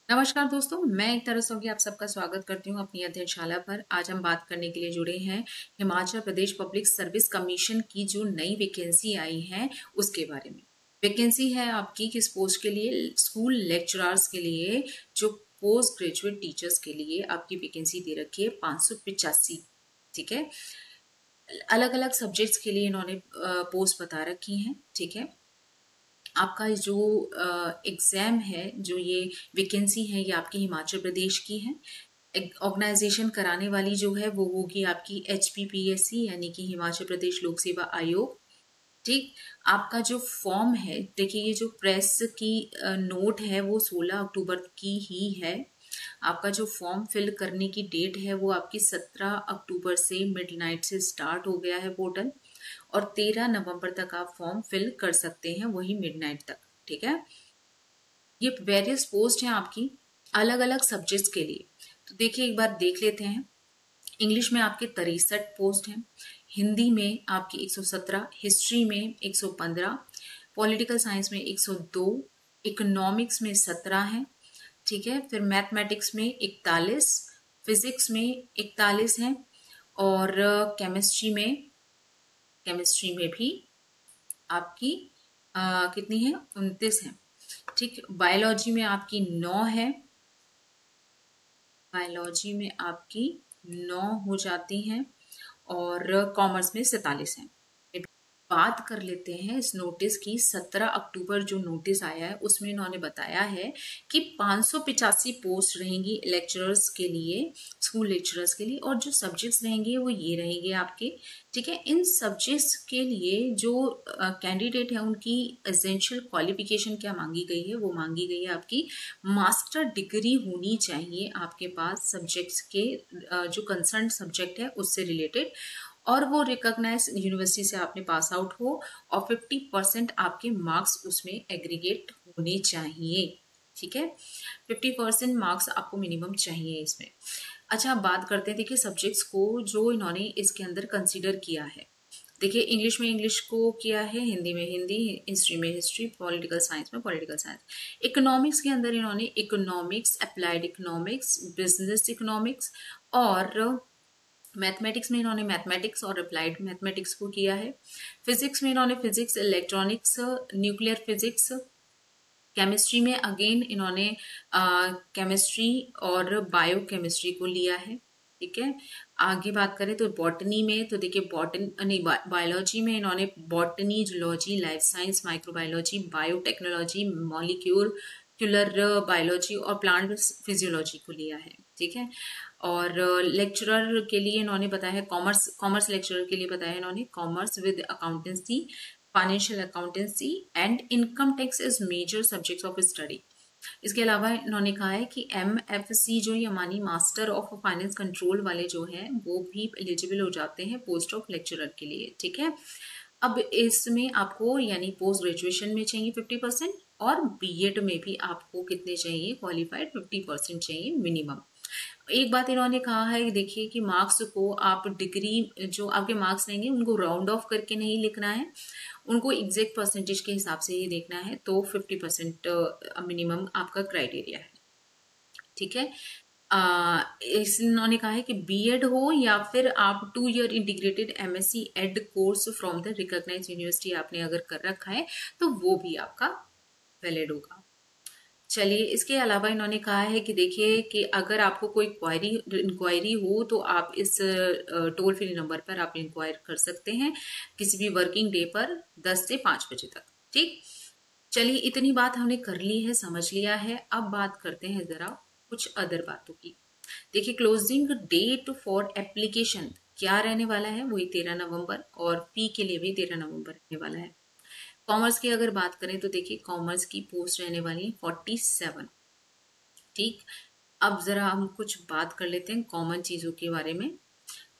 नमस्कार दोस्तों, मैं एक तरह से आप सबका स्वागत करती हूँ अपनी अध्ययनशाला पर। आज हम बात करने के लिए जुड़े हैं Himachal Pradesh public service commission की जो नई वैकेंसी आई है उसके बारे में। वैकेंसी है आपकी किस पोस्ट के लिए? स्कूल लेक्चरर्स के लिए, जो पोस्ट ग्रेजुएट टीचर्स के लिए आपकी वैकेंसी दे रखी है 585। ठीक है, अलग अलग सब्जेक्ट्स के लिए इन्होंने पोस्ट बता रखी हैं। ठीक है, आपका जो एग्जाम है, जो ये वैकेंसी है, ये आपके हिमाचल प्रदेश की है। ऑर्गेनाइजेशन कराने वाली जो है वो होगी आपकी HPPSC यानी कि हिमाचल प्रदेश लोक सेवा आयोग। ठीक, आपका जो फॉर्म है, देखिए ये जो प्रेस की नोट है वो 16 अक्टूबर की ही है। आपका जो फॉर्म फिल करने की डेट है वो आपकी 17 अक्टूबर से मिडनाइट से स्टार्ट हो गया है पोर्टल, और 13 नवंबर तक आप फॉर्म फिल कर सकते हैं, वही मिडनाइट तक। ठीक है, ये वेरियस पोस्ट हैं आपकी अलग अलग सब्जेक्ट्स के लिए। तो देखिए एक बार देख लेते हैं। इंग्लिश में आपके 63 पोस्ट हैं, हिंदी में आपकी 117, हिस्ट्री में 115, पॉलिटिकल साइंस में 102, इकोनॉमिक्स में 17 है। ठीक है, फिर मैथमेटिक्स में 41, फिजिक्स में 41 है, और केमिस्ट्री में भी आपकी कितनी है? 29 है। ठीक, बायोलॉजी में आपकी 9 है, बायोलॉजी में आपकी 9 हो जाती हैं, और कॉमर्स में 47 है। बात कर लेते हैं इस नोटिस की। 17 अक्टूबर जो नोटिस आया है उसमें इन्होंने बताया है कि 585 पोस्ट रहेंगी लेक्चरर्स के लिए, स्कूल लेक्चरर्स के लिए, और जो सब्जेक्ट्स रहेंगे वो ये रहेंगे आपके। ठीक है, इन सब्जेक्ट्स के लिए जो कैंडिडेट है उनकी एसेंशियल क्वालिफिकेशन क्या मांगी गई है? वो मांगी गई है आपकी मास्टर डिग्री होनी चाहिए आपके पास सब्जेक्ट्स के, जो कंसर्न सब्जेक्ट है उससे रिलेटेड, और वो रिकॉग्नाइज यूनिवर्सिटी से आपने पास आउट हो, और 50% आपके मार्क्स उसमें एग्रीगेट होने चाहिए। ठीक है, 50% मार्क्स आपको मिनिमम चाहिए इसमें। अच्छा, अब बात करते हैं देखिए सब्जेक्ट्स को जो इन्होंने इसके अंदर कंसीडर किया है। देखिए इंग्लिश में इंग्लिश को किया है, हिंदी में हिंदी, हिस्ट्री में हिस्ट्री, पॉलिटिकल साइंस में पॉलिटिकल साइंस। इकोनॉमिक्स के अंदर इन्होंने economics, applied economics, business economics, और मैथमेटिक्स में इन्होंने मैथमेटिक्स और अप्लाइड मैथमेटिक्स को किया है। फिजिक्स में इन्होंने physics, electronics, nuclear physics. Chemistry में अगेन इन्होंने केमिस्ट्री और बायो केमिस्ट्री को लिया है। ठीक है, आगे बात करें तो बॉटनी में, तो देखिए नहीं, बायोलॉजी में इन्होंने botany, zoology, life science, microbiology, biotechnology, molecular biology और प्लांट फिजियोलॉजी को लिया है। ठीक है, और लेक्चरर के लिए इन्होंने बताया है कॉमर्स लेक्चरर के लिए बताया है इन्होंने commerce with accountancy, financial accountancy and income tax is major subjects of study. इसके अलावा इन्होंने कहा है कि MFC जो ये मानी मास्टर ऑफ फाइनेंस कंट्रोल वाले जो हैं वो भी एलिजिबल हो जाते हैं पोस्ट ऑफ लेक्चरर के लिए। ठीक है, अब इसमें आपको यानी पोस्ट ग्रेजुएशन में चाहिए 50%, और बीएड में भी आपको कितने चाहिए? क्वालिफाइड 50% चाहिए मिनिमम। एक बात इन्होंने कहा है कि देखिए कि मार्क्स को आप डिग्री, जो आपके मार्क्स रहेंगे उनको राउंड ऑफ करके नहीं लिखना है, उनको एग्जैक्ट परसेंटेज के हिसाब से ही देखना है। तो 50% मिनिमम आपका क्राइटेरिया है। ठीक है, इस इन्होंने कहा है कि बीएड हो या फिर आप 2 year integrated MSc Ed course from the recognised university आपने अगर कर रखा है तो वो भी आपका वैलिड होगा। चलिए, इसके अलावा इन्होंने कहा है कि देखिए कि अगर आपको कोई इंक्वायरी हो तो आप इस टोल फ्री नंबर पर आप इंक्वायर कर सकते हैं किसी भी वर्किंग डे पर 10 से 5 बजे तक। ठीक, चलिए इतनी बात हमने कर ली है, समझ लिया है। अब बात करते हैं जरा कुछ अदर बातों की। देखिए क्लोजिंग डेट फॉर एप्लीकेशन क्या रहने वाला है? वही 13 नवंबर, और फी के लिए भी 13 नवंबर रहने वाला है। कॉमर्स की अगर बात करें तो देखिए कॉमर्स की पोस्ट रहने वाली है 47। ठीक, अब जरा हम कुछ बात कर लेते हैं कॉमन चीजों के बारे में।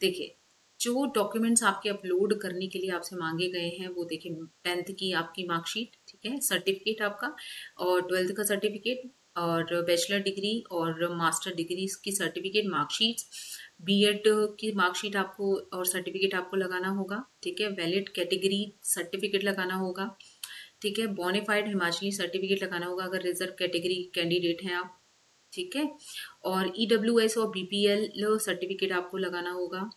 देखिए जो डॉक्यूमेंट्स आपके अपलोड करने के लिए आपसे मांगे गए हैं वो देखिए 10th की आपकी मार्कशीट, ठीक है, सर्टिफिकेट आपका, और 12th का सर्टिफिकेट, और बैचलर डिग्री और मास्टर डिग्री की सर्टिफिकेट, मार्कशीट, बीएड की मार्कशीट आपको और सर्टिफिकेट आपको लगाना होगा। ठीक है, वैलिड कैटेगरी सर्टिफिकेट लगाना होगा। ठीक है, बोनाफाइड हिमाचली सर्टिफिकेट लगाना होगा अगर रिजर्व कैटेगरी कैंडिडेट हैं आप। ठीक है। और EWS और BPL सर्टिफिकेट आपको लगाना होगा,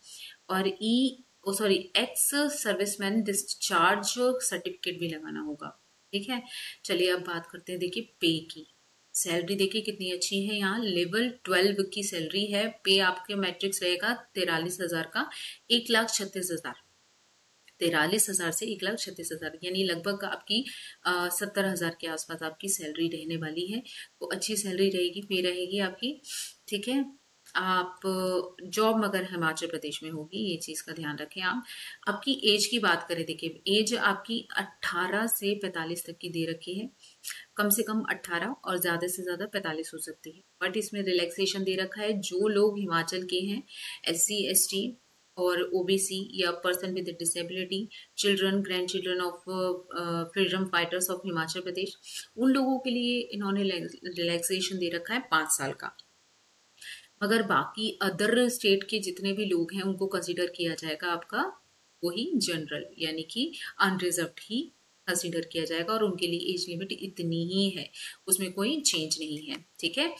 और एक्स सर्विसमैन डिस्चार्ज सर्टिफिकेट भी लगाना होगा। ठीक है। चलिए अब बात करते हैं देखिए पे की। सैलरी देखिए कितनी अच्छी है, यहाँ लेवल 12 की सैलरी है। पे आपके मैट्रिक्स रहेगा 43,000 का 1,36,000, 43,000 से 1,36,000, यानी लगभग आपकी 70,000 के आसपास आपकी सैलरी रहने वाली है। तो अच्छी सैलरी रहेगी, पे रहेगी आपकी। ठीक है। आप जॉब मगर हिमाचल प्रदेश में होगी, ये चीज का ध्यान रखें आप। आपकी एज की बात करें, देखिए एज आपकी 18 से 45 तक की दे रखी है। कम से कम 18 और ज्यादा से ज्यादा 45 हो सकती है। बट इसमें रिलैक्सेशन दे रखा है, जो लोग हिमाचल के हैं, SC ST और OBC या person with disability, children, grand children of freedom fighters of Himachal Pradesh, उन लोगों के लिए इन्होंने रिलैक्सेशन दे रखा है 5 साल का। मगर बाकी अदर स्टेट के जितने भी लोग हैं उनको कंसिडर किया जाएगा आपका वही जनरल, यानी कि अनरिजर्व्ड ही कंसिडर किया जाएगा, और उनके लिए एज लिमिट इतनी ही है, उसमें कोई चेंज नहीं है। ठीक है।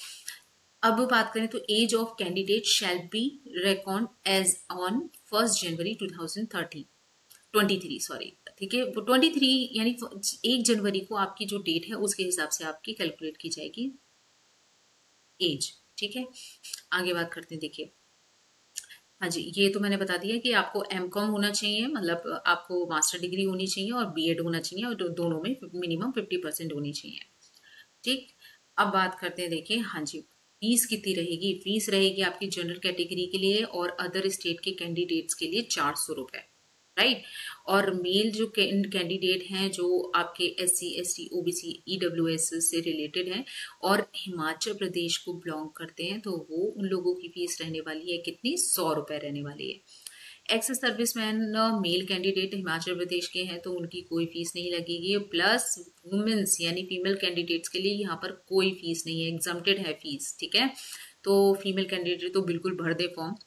अब बात करें तो age of candidate shall be record as on 1 January 2023, sorry. ठीक है। 23 यानी 1 जनवरी को आपकी जो डेट है उसके हिसाब से आपकी कैलकुलेट की जाएगी एज। ठीक है। आगे बात करते हैं देखिए। हाँ जी, ये तो मैंने बता दिया कि आपको MCOM होना चाहिए, मतलब आपको मास्टर डिग्री होनी चाहिए और BEd होना चाहिए, और दोनों में मिनिमम 50% होनी चाहिए। ठीक। अब बात करते हैं देखिए। हाँ जी, फीस कितनी रहेगी? फीस रहेगी आपकी जनरल कैटेगरी के लिए और अदर स्टेट के कैंडिडेट्स के लिए 400 रुपए, राइट। और मेल जो कैंडिडेट हैं जो आपके SC ST OBC EWS से रिलेटेड हैं और हिमाचल प्रदेश को बिलोंग करते हैं, तो वो उन लोगों की फीस रहने वाली है कितनी? 100 रुपए रहने वाली है। Ex serviceman male candidate Himachal Pradesh के हैं तो उनकी कोई फीस नहीं लगेगी, प्लस वुमेन्स यानी फीमेल कैंडिडेट्स के लिए यहाँ पर कोई फीस नहीं है, एग्जम्प्टेड है फीस। ठीक है। तो फीमेल कैंडिडेट तो बिल्कुल भर दे फॉर्म।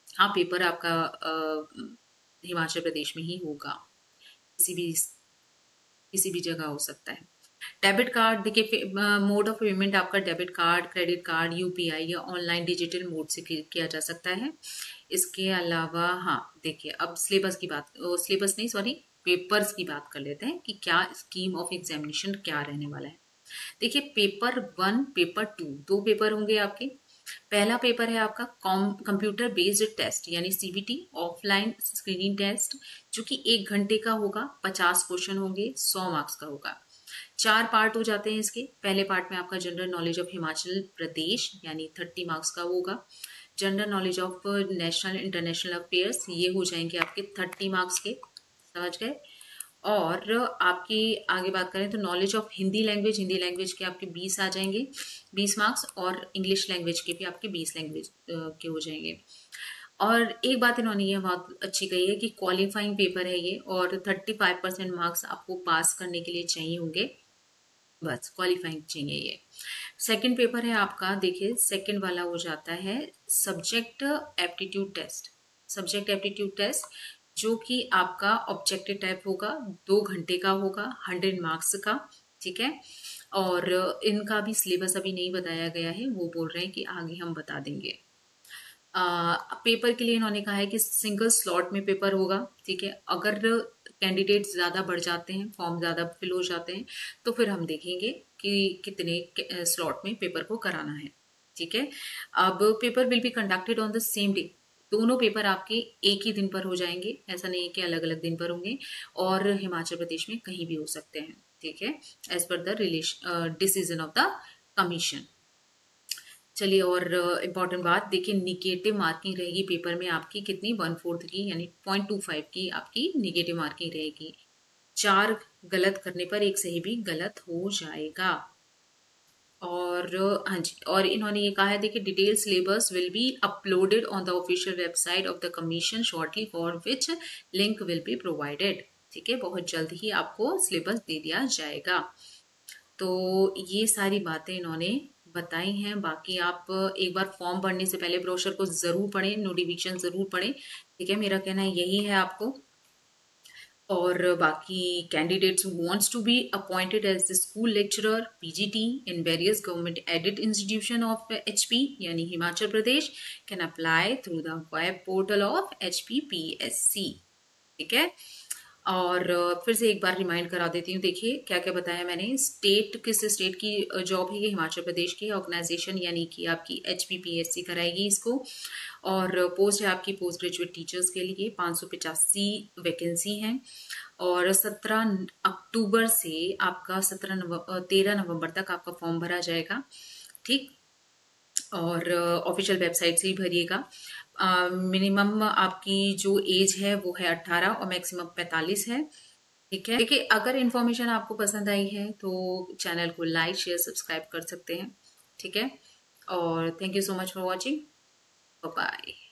हाँ, पेपर आपका हिमाचल प्रदेश में ही होगा, किसी भी जगह हो सकता है। डेबिट कार्ड देखिए, मोड ऑफ पेमेंट आपका debit card, credit card, UPI या ऑनलाइन डिजिटल मोड से किया जा सकता है। इसके अलावा हाँ देखिए, अब सिलेबस की बात, सिलेबस नहीं सॉरी, पेपर्स की बात कर लेते हैं कि क्या स्कीम ऑफ एग्जामिनेशन क्या रहने वाला है। देखिए, पेपर 1 पेपर 2 दो पेपर होंगे आपके। पहला पेपर है आपका कंप्यूटर बेस्ड टेस्ट यानी CBT, ऑफलाइन स्क्रीनिंग टेस्ट, जो कि 1 घंटे का होगा, 50 क्वेश्चन होंगे, 100 मार्क्स का होगा। 4 पार्ट हो जाते हैं इसके। पहले पार्ट में आपका जनरल नॉलेज ऑफ हिमाचल प्रदेश यानी 30 मार्क्स का होगा। General knowledge of national international affairs, ये हो जाएंगे आपके 30 मार्क्स के, समझ गए। और आपकी आगे बात करें तो नॉलेज ऑफ हिंदी लैंग्वेज के आपके 20 आ जाएंगे, 20 मार्क्स, और इंग्लिश लैंग्वेज के भी आपके 20 लैंग्वेज के हो जाएंगे। और एक बात इन्होंने ये बहुत अच्छी कही है कि क्वालिफाइंग पेपर है ये, और 35% मार्क्स आपको पास करने के लिए चाहिए होंगे, बस क्वालिफाइंग चाहिए ये। सेकंड पेपर है आपका, देखिए सेकंड वाला हो जाता है subject aptitude test. Subject aptitude test जो कि आपका ऑब्जेक्टिव टाइप होगा, 2 घंटे का होगा, 100 मार्क्स का। ठीक है। और इनका भी सिलेबस अभी नहीं बताया गया है, वो बोल रहे हैं कि आगे हम बता देंगे। पेपर के लिए इन्होंने कहा है कि सिंगल स्लॉट में पेपर होगा। ठीक है। अगर कैंडिडेट ज्यादा बढ़ जाते हैं, फॉर्म ज्यादा फिल हो जाते हैं, तो फिर हम देखेंगे कि कितने स्लॉट में पेपर को कराना है। ठीक है। अब paper will be conducted on the same day. दोनों पेपर आपके एक ही दिन पर हो जाएंगे, ऐसा नहीं है कि अलग अलग दिन पर होंगे, और हिमाचल प्रदेश में कहीं भी हो सकते हैं। ठीक है। As per the decision of the commission. चलिए, और इम्पॉर्टेंट बात देखिए, निगेटिव मार्किंग रहेगी पेपर में आपकी कितनी? 1/4 की, यानी 0.25 की आपकी निगेटिव मार्किंग रहेगी। 4 गलत करने पर एक सही भी गलत हो जाएगा। और हाँ जी, और इन्होंने ये कहा है देखिए, detail syllabus will be uploaded on the official website of the commission shortly, for which link will be provided. ठीक है, बहुत जल्द ही आपको सिलेबस दे दिया जाएगा। तो ये सारी बातें इन्होंने बताई हैं। बाकी आप एक बार फॉर्म भरने से पहले ब्रोशर को जरूर पढ़ें, नोटिफिकेशन जरूर पढ़ें। ठीक है, मेरा कहना यही है आपको। और बाकी candidates wants to be appointed as the school lecturer PGT in various government aided institution of HP यानी Himachal Pradesh can apply through the web portal of HPPSC। ठीक है। और फिर से एक बार रिमाइंड करा देती हूँ। देखिए क्या क्या बताया मैंने। स्टेट किस स्टेट की जॉब है ये? हिमाचल प्रदेश की ऑर्गेनाइजेशन यानी कि आपकी HPPSC कराएगी इसको। और पोस्ट है आपकी पोस्ट ग्रेजुएट टीचर्स के लिए 585 वैकेंसी हैं। और 17 अक्टूबर से आपका 13 नवंबर तक आपका फॉर्म भरा जाएगा। ठीक। और ऑफिशियल वेबसाइट से ही भरिएगा। मिनिमम आपकी जो एज है वो है 18 और मैक्सिमम 45 है। ठीक है। देखिए अगर इन्फॉर्मेशन आपको पसंद आई है तो चैनल को लाइक शेयर सब्सक्राइब कर सकते हैं। ठीक है। और thank you so much for watching. Bye.